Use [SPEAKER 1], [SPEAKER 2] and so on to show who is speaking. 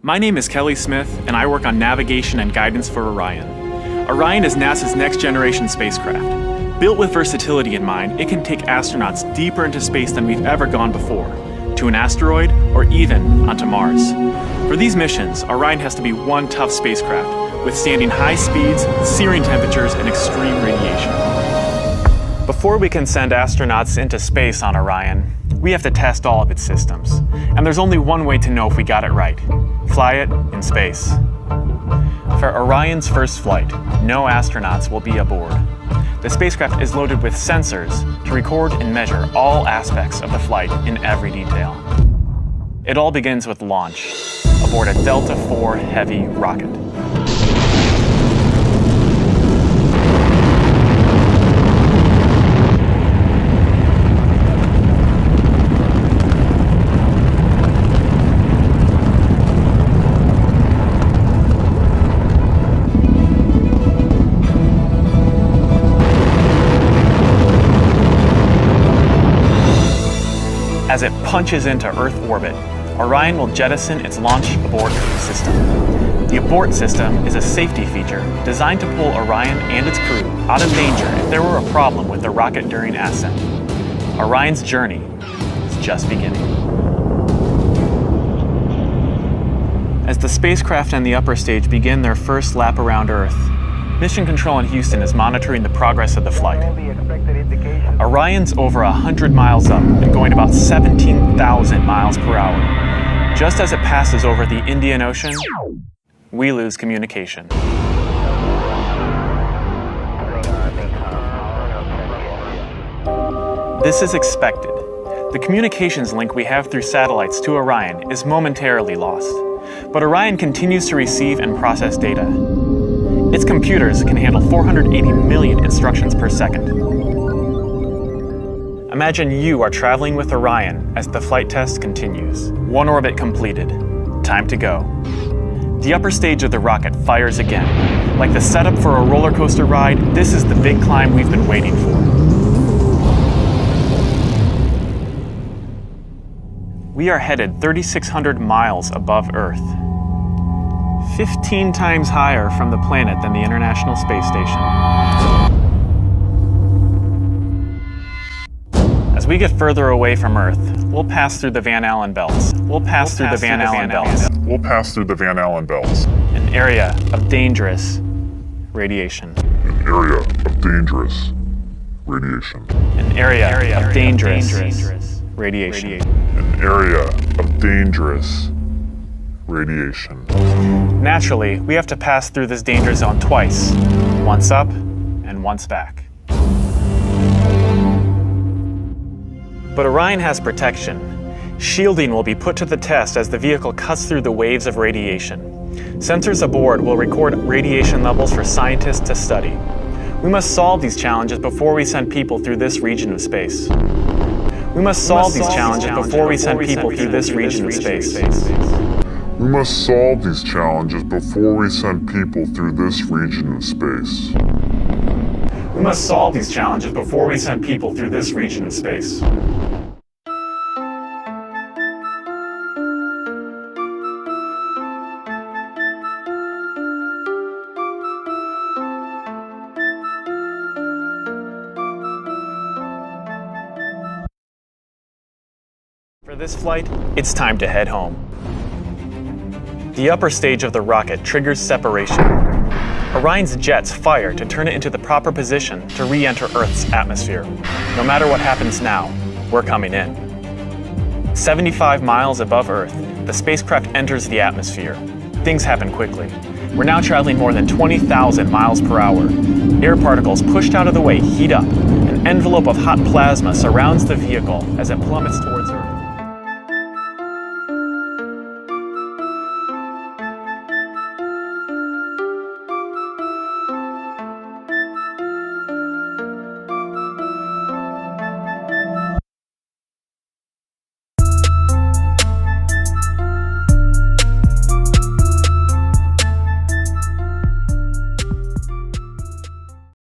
[SPEAKER 1] My name is Kelly Smith, and I work on navigation and guidance for Orion. Orion is NASA's next-generation spacecraft. Built with versatility in mind, it can take astronauts deeper into space than we've ever gone before, to an asteroid or even onto Mars. For these missions, Orion has to be one tough spacecraft, withstanding high speeds, searing temperatures, and extreme radiation. Before we can send astronauts into space on Orion, we have to test all of its systems. And there's only one way to know if we got it right: fly it in space. For Orion's first flight, no astronauts will be aboard. The spacecraft is loaded with sensors to record and measure all aspects of the flight in every detail. It all begins with launch aboard a Delta IV Heavy rocket. As it punches into Earth orbit, Orion will jettison its launch abort system. The abort system is a safety feature designed to pull Orion and its crew out of danger if there were a problem with the rocket during ascent. Orion's journey is just beginning. As the spacecraft and the upper stage begin their first lap around Earth, Mission Control in Houston is monitoring the progress of the flight. Orion's over 100 miles up and going about 17,000 miles per hour. Just as it passes over the Indian Ocean, we lose communication. This is expected. The communications link we have through satellites to Orion is momentarily lost, but Orion continues to receive and process data. Its computers can handle 480 million instructions per second. Imagine you are traveling with Orion as the flight test continues. One orbit completed. Time to go. The upper stage of the rocket fires again. Like the setup for a roller coaster ride, this is the big climb we've been waiting for. We are headed 3,600 miles above Earth. 15 times higher from the planet than the International Space Station. As we get further away from Earth, we'll pass through the Van Allen belts. We'll pass through the Van Allen belts. An area of dangerous radiation.
[SPEAKER 2] An area of dangerous radiation.
[SPEAKER 1] An area of dangerous radiation.
[SPEAKER 2] An area of dangerous radiation.
[SPEAKER 1] Naturally, we have to pass through this danger zone twice. Once up and once back. But Orion has protection. Shielding will be put to the test as the vehicle cuts through the waves of radiation. Sensors aboard will record radiation levels for scientists to study. We must solve these challenges before we send people through this region of space. We must solve these challenges before we send people through this region of space.
[SPEAKER 2] We must solve these challenges before we send people through this region of space.
[SPEAKER 1] We must solve these challenges before we send people through this region of space. For this flight, it's time to head home. The upper stage of the rocket triggers separation. Orion's jets fire to turn it into the proper position to re-enter Earth's atmosphere. No matter what happens now, we're coming in. 75 miles above Earth, the spacecraft enters the atmosphere. Things happen quickly. We're now traveling more than 20,000 miles per hour. Air particles pushed out of the way heat up. An envelope of hot plasma surrounds the vehicle as it plummets towards Earth.